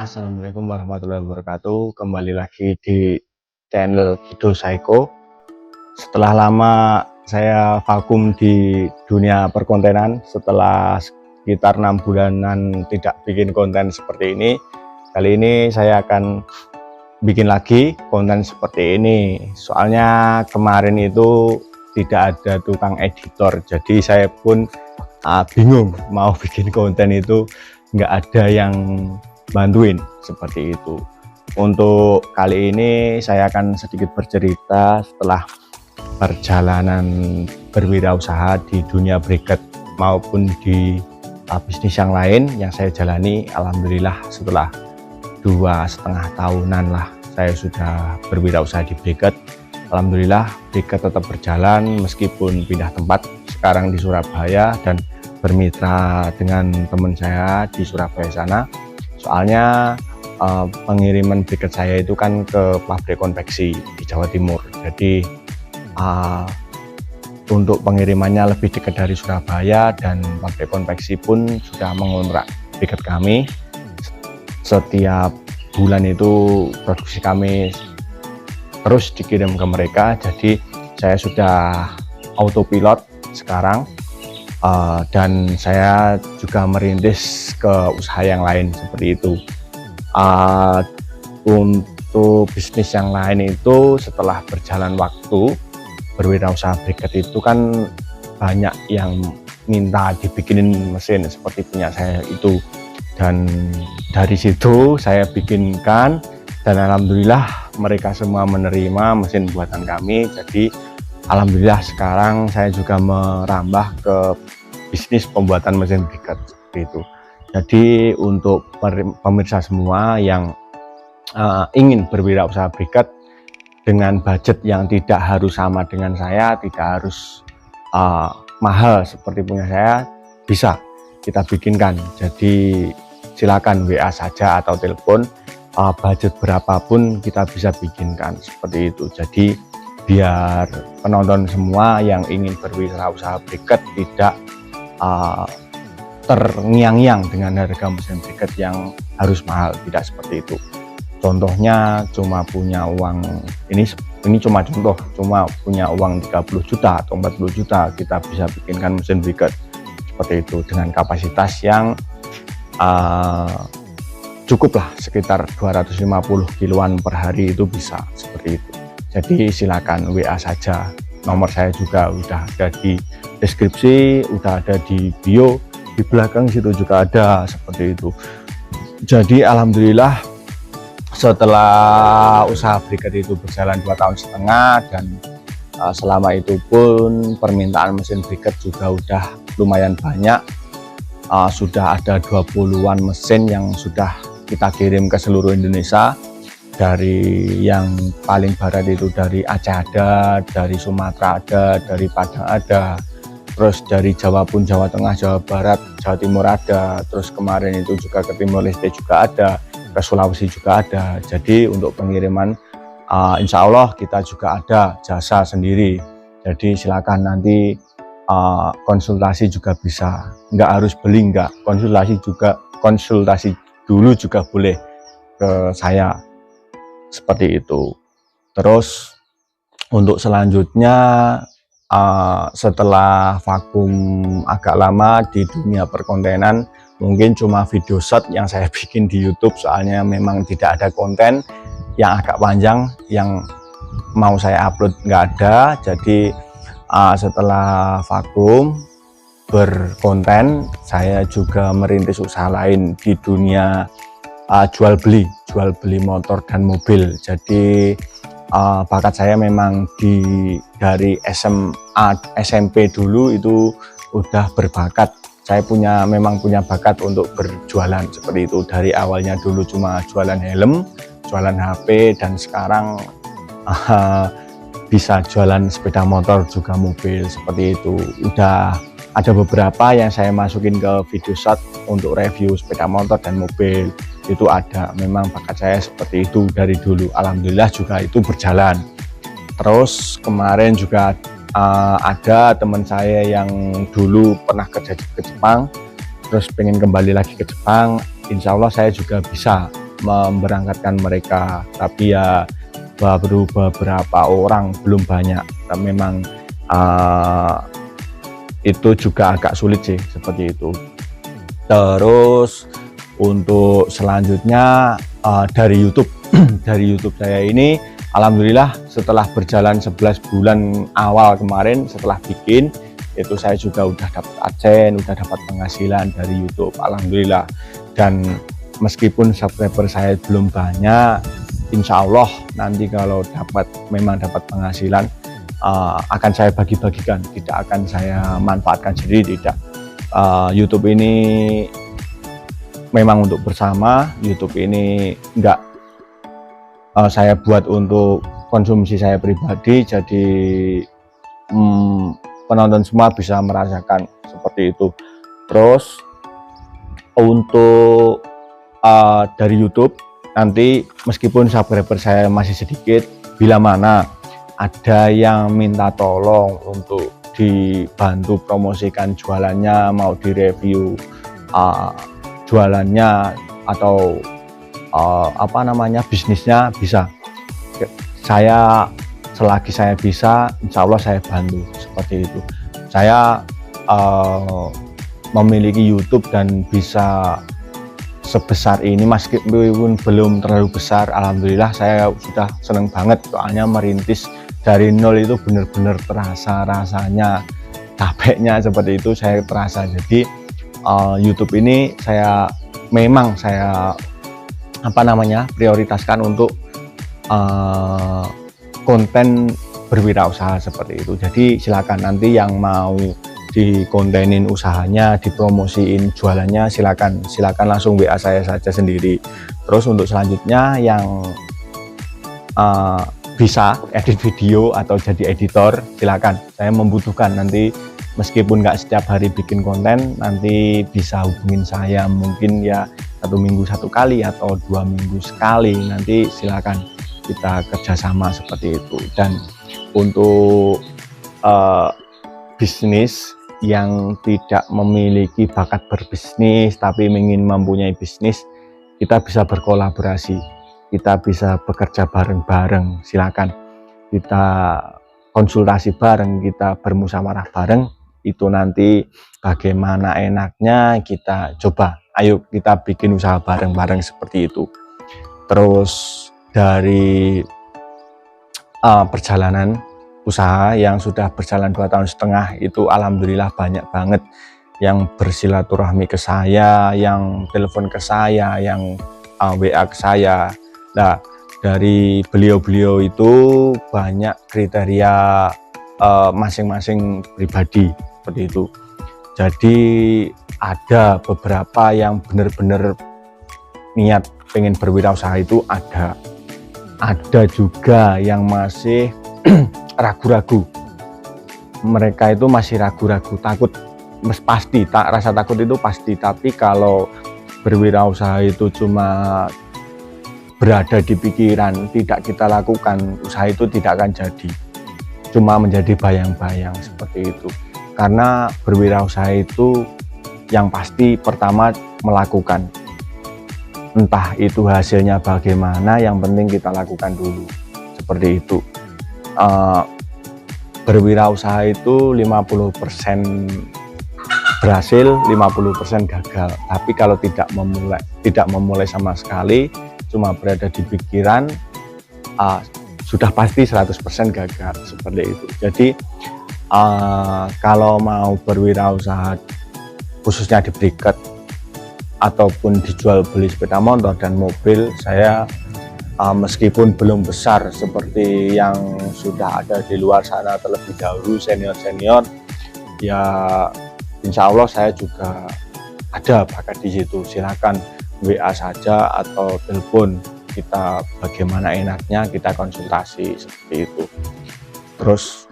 Assalamualaikum warahmatullahi wabarakatuh. Kembali lagi di channel Kido Saiko. Setelah lama saya vakum di dunia perkontenan, setelah sekitar 6 bulanan tidak bikin konten seperti ini. Kali ini saya akan bikin lagi konten seperti ini. Soalnya kemarin itu tidak ada tukang editor, jadi saya pun bingung mau bikin konten itu, nggak ada yang bantuin seperti itu. Untuk kali ini saya akan sedikit bercerita setelah perjalanan berwirausaha di dunia briket maupun di bisnis yang lain yang saya jalani. Alhamdulillah setelah 2,5 tahunan lah saya sudah berwirausaha di briket. Alhamdulillah briket tetap berjalan meskipun pindah tempat, sekarang di Surabaya dan bermitra dengan teman saya di Surabaya sana. Soalnya pengiriman briket saya itu kan ke pabrik konveksi di Jawa Timur, jadi untuk pengirimannya lebih dekat dari Surabaya, dan pabrik konveksi pun sudah mengontrak briket kami. Setiap bulan itu produksi kami terus dikirim ke mereka, jadi saya sudah autopilot sekarang. Dan saya juga merintis ke usaha yang lain seperti itu. Untuk bisnis yang lain itu setelah berjalan waktu berwirausaha briket itu kan banyak yang minta dibikinin mesin seperti punya saya itu, dan dari situ saya bikinkan dan alhamdulillah mereka semua menerima mesin buatan kami. Jadi alhamdulillah sekarang saya juga merambah ke bisnis pembuatan mesin briket seperti itu. Jadi untuk pemirsa semua yang ingin berwirausaha briket dengan budget yang tidak harus sama dengan saya, tidak harus mahal seperti punya saya, bisa kita bikinkan. Jadi silakan WA saja atau telepon, budget berapapun kita bisa bikinkan seperti itu. Jadi biar penonton semua yang ingin berwirausaha briket tidak terngiang-ngiang dengan harga mesin briket yang harus mahal, tidak seperti itu. Contohnya cuma punya uang, ini cuma contoh, cuma punya uang 30 juta atau 40 juta kita bisa bikinkan mesin briket seperti itu dengan kapasitas yang cukup lah, sekitar 250 kiloan per hari itu bisa seperti itu. Jadi silakan WA saja, nomor saya juga udah ada di deskripsi, udah ada di bio, di belakang situ juga ada seperti itu. Jadi alhamdulillah setelah usaha briket itu berjalan 2,5 tahun dan selama itu pun permintaan mesin briket juga udah lumayan banyak. Sudah ada 20-an mesin yang sudah kita kirim ke seluruh Indonesia. Dari yang paling barat itu dari Aceh ada, dari Sumatera ada, dari Padang ada, terus dari Jawa pun, Jawa Tengah, Jawa Barat, Jawa Timur ada, terus kemarin itu juga ke Timor Leste juga ada, ke Sulawesi juga ada. Jadi untuk pengiriman insya Allah kita juga ada jasa sendiri. Jadi silakan nanti konsultasi juga bisa, nggak harus beli, nggak, konsultasi dulu juga boleh ke saya seperti itu. Terus untuk selanjutnya setelah vakum agak lama di dunia perkontenan, mungkin cuma video shot yang saya bikin di YouTube, soalnya memang tidak ada konten yang agak panjang yang mau saya upload, nggak ada. Jadi setelah vakum berkonten, saya juga merintis usaha lain di dunia jual beli motor dan mobil. Jadi bakat saya memang dari SMA SMP dulu itu udah berbakat. Saya memang punya bakat untuk berjualan seperti itu. Dari awalnya dulu cuma jualan helm, jualan HP, dan sekarang bisa jualan sepeda motor juga mobil seperti itu. Udah ada beberapa yang saya masukin ke video shot untuk review sepeda motor dan mobil. Itu ada, memang bakat saya seperti itu dari dulu. Alhamdulillah juga itu berjalan. Terus kemarin juga ada teman saya yang dulu pernah kerja ke Jepang, terus pengen kembali lagi ke Jepang. Insya Allah saya juga bisa memberangkatkan mereka, tapi ya baru beberapa orang, belum banyak. Dan memang itu juga agak sulit sih seperti itu. Terus untuk selanjutnya dari YouTube dari YouTube saya ini, alhamdulillah setelah berjalan 11 bulan awal kemarin setelah bikin itu, saya juga udah dapat AdSense, udah dapat penghasilan dari YouTube, alhamdulillah. Dan meskipun subscriber saya belum banyak, insya Allah nanti kalau memang dapat penghasilan, akan saya bagi-bagikan, tidak akan saya manfaatkan sendiri, tidak. YouTube ini memang untuk bersama. YouTube ini enggak saya buat untuk konsumsi saya pribadi, jadi penonton semua bisa merasakan seperti itu. Terus untuk dari YouTube nanti, meskipun subscriber saya masih sedikit, bila mana ada yang minta tolong untuk dibantu promosikan jualannya, mau direview jualannya atau bisnisnya, bisa. Saya selagi saya bisa, insya Allah saya bantu seperti itu. Saya memiliki YouTube dan bisa sebesar ini meskipun belum terlalu besar, alhamdulillah saya sudah seneng banget. Soalnya merintis dari nol itu benar-benar terasa rasanya, capeknya seperti itu saya terasa. Jadi YouTube ini memang saya prioritaskan untuk konten berwirausaha seperti itu. Jadi silakan nanti yang mau dikontenin usahanya, dipromosiin jualannya, silakan langsung WA saya saja sendiri. Terus untuk selanjutnya yang bisa edit video atau jadi editor, silakan. Saya membutuhkan nanti, meskipun nggak setiap hari bikin konten, nanti bisa hubungin saya, mungkin ya 1 minggu 1 kali atau 2 minggu sekali, nanti silakan kita kerjasama seperti itu. Dan untuk bisnis yang tidak memiliki bakat berbisnis tapi ingin mempunyai bisnis, kita bisa berkolaborasi, kita bisa bekerja bareng-bareng, silakan kita konsultasi bareng, kita bermusyawarah bareng. Itu nanti bagaimana enaknya kita coba, ayo kita bikin usaha bareng-bareng seperti itu. Terus dari perjalanan usaha yang sudah berjalan 2,5 tahun itu, alhamdulillah banyak banget yang bersilaturahmi ke saya, yang telepon ke saya, yang WA ke saya. Nah, dari beliau-beliau itu banyak kriteria masing-masing pribadi seperti itu. Jadi ada beberapa yang benar-benar niat pengen berwirausaha itu ada juga yang masih ragu-ragu. Mereka itu masih ragu-ragu, takut, pasti rasa takut itu pasti. Tapi kalau berwirausaha itu cuma berada di pikiran, tidak kita lakukan, usaha itu tidak akan jadi, cuma menjadi bayang-bayang seperti itu. Karena berwirausaha itu yang pasti pertama melakukan, entah itu hasilnya bagaimana, yang penting kita lakukan dulu seperti itu. Berwirausaha itu 50% berhasil, 50% gagal. Tapi kalau tidak memulai sama sekali, cuma berada di pikiran, sudah pasti 100% gagal seperti itu. Jadi kalau mau berwirausaha khususnya di Briket ataupun dijual beli sepeda motor dan mobil, saya meskipun belum besar seperti yang sudah ada di luar sana terlebih dahulu senior-senior, ya insya Allah saya juga ada bakat di situ. Silakan WA saja atau telepon, kita bagaimana enaknya kita konsultasi seperti itu. Terus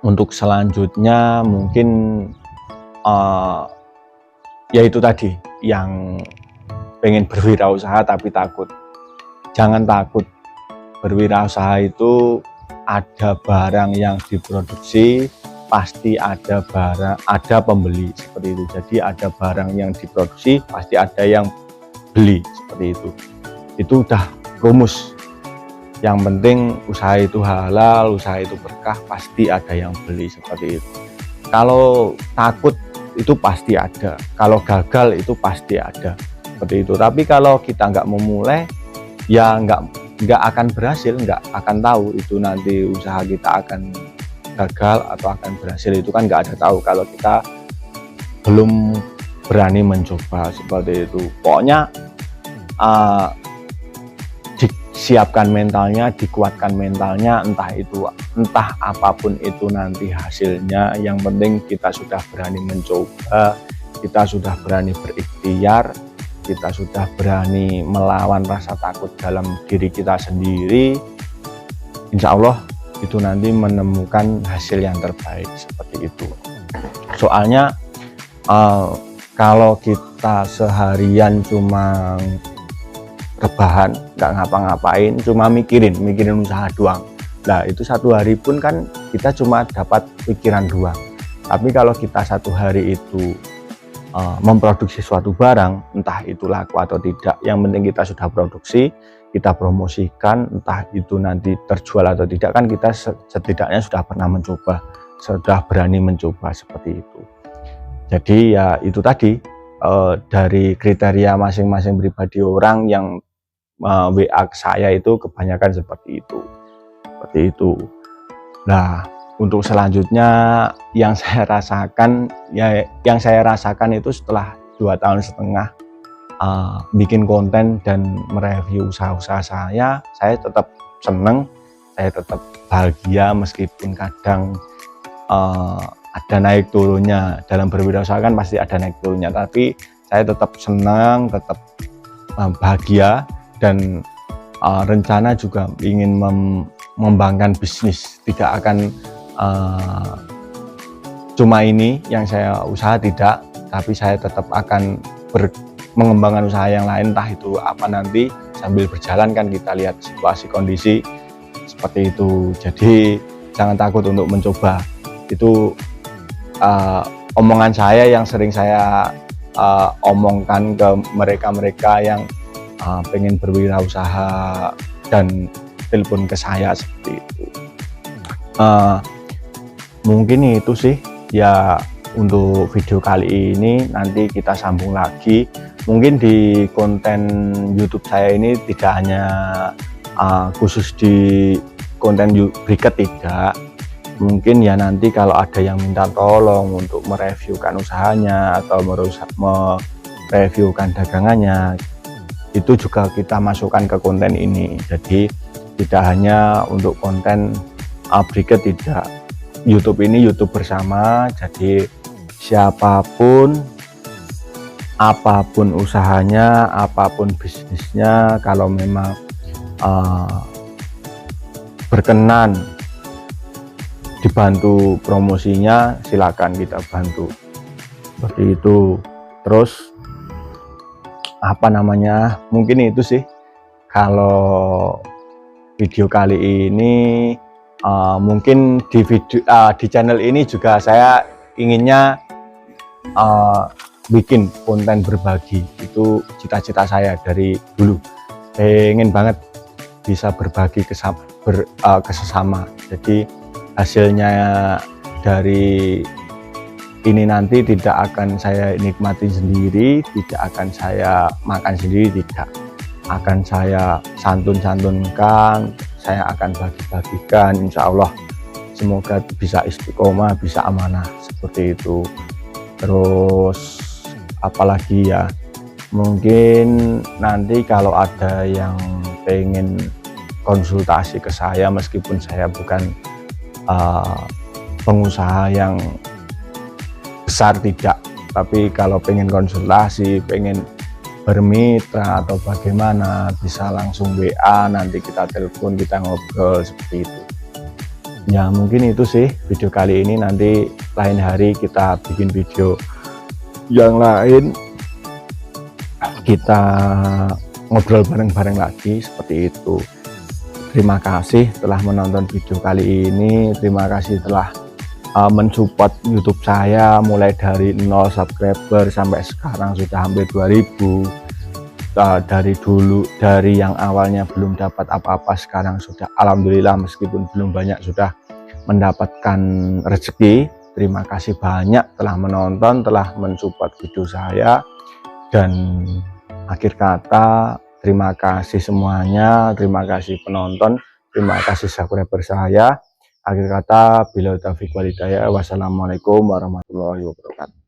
untuk selanjutnya mungkin ya itu tadi, yang pengen berwirausaha tapi takut, jangan takut. Berwirausaha itu ada barang yang diproduksi, pasti ada pembeli seperti itu. Jadi ada barang yang diproduksi, pasti ada yang beli seperti itu. itu udah rumus. Yang penting usaha itu halal, usaha itu berkah, pasti ada yang beli, seperti itu. Kalau takut itu pasti ada, kalau gagal itu pasti ada, seperti itu. Tapi kalau kita nggak memulai, ya nggak akan berhasil, nggak akan tahu itu nanti usaha kita akan gagal atau akan berhasil. Itu kan nggak ada tahu kalau kita belum berani mencoba, seperti itu. Pokoknya disiapkan mentalnya, dikuatkan mentalnya, entah apapun itu nanti hasilnya. Yang penting kita sudah berani mencoba, kita sudah berani berikhtiar, kita sudah berani melawan rasa takut dalam diri kita sendiri. Insya Allah itu nanti menemukan hasil yang terbaik, seperti itu. Soalnya kalau kita seharian cuma rebahan, nggak ngapa-ngapain, cuma mikirin usaha doang, nah itu satu hari pun kan kita cuma dapat pikiran doang. Tapi kalau kita satu hari itu memproduksi suatu barang, entah itu laku atau tidak, yang penting kita sudah produksi, kita promosikan, entah itu nanti terjual atau tidak, kan kita setidaknya sudah pernah mencoba, sudah berani mencoba, seperti itu. Jadi ya itu tadi, dari kriteria masing-masing pribadi orang yang WA ke saya itu kebanyakan seperti itu. Nah, untuk selanjutnya yang saya rasakan itu setelah 2,5 tahun bikin konten dan mereview usaha-usaha saya tetap seneng, saya tetap bahagia meskipun kadang ada naik turunnya. Dalam berwirausaha kan pasti ada naik turunnya, tapi saya tetap senang, tetap bahagia, dan rencana juga ingin mengembangkan bisnis. Tidak akan cuma ini yang saya usaha, tidak, tapi saya tetap akan mengembangkan usaha yang lain, entah itu apa nanti. Sambil berjalan kan kita lihat situasi kondisi, seperti itu. Jadi jangan takut untuk mencoba. Itu omongan saya yang sering saya omongkan ke mereka yang pengen berwirausaha dan telepon ke saya, seperti itu. Mungkin itu sih ya untuk video kali ini. Nanti kita sambung lagi. Mungkin di konten YouTube saya ini tidak hanya khusus di konten berikut, tidak. Mungkin ya nanti kalau ada yang minta tolong untuk mereviewkan usahanya atau mereviewkan dagangannya, itu juga kita masukkan ke konten ini. Jadi tidak hanya untuk konten berikut, tidak. YouTube ini YouTube bersama, jadi siapapun, apapun usahanya, apapun bisnisnya, kalau memang berkenan dibantu promosinya, silakan kita bantu, seperti itu. Terus mungkin itu sih kalau video kali ini. Mungkin di channel ini juga saya inginnya bikin konten berbagi. Itu cita-cita saya dari dulu, pengen banget bisa berbagi ke sesama. Jadi hasilnya dari ini nanti tidak akan saya nikmati sendiri, tidak akan saya makan sendiri, tidak akan saya santun-santunkan, saya akan bagi-bagikan. Insya Allah semoga bisa istiqomah, bisa amanah, seperti itu. Terus apalagi ya, mungkin nanti kalau ada yang pengen konsultasi ke saya, meskipun saya bukan pengusaha yang besar, tidak, tapi kalau pengen konsultasi, pengen bermitra atau bagaimana, bisa langsung WA, nanti kita telepon, kita ngobrol, seperti itu ya. Mungkin itu sih video kali ini. Nanti lain hari kita bikin video yang lain, kita ngobrol bareng-bareng lagi, seperti itu. Terima kasih telah menonton video kali ini. Terima kasih telah mensupport YouTube saya mulai dari 0 subscriber sampai sekarang sudah hampir 2000. dari dulu, dari yang awalnya belum dapat apa-apa, sekarang sudah alhamdulillah meskipun belum banyak sudah mendapatkan rezeki. Terima kasih banyak telah menonton, telah mensupport video saya. Dan akhir kata, terima kasih semuanya, terima kasih penonton, terima kasih subscriber saya. Akhir kata, bila taufiq wal hidayah, wassalamualaikum warahmatullahi wabarakatuh.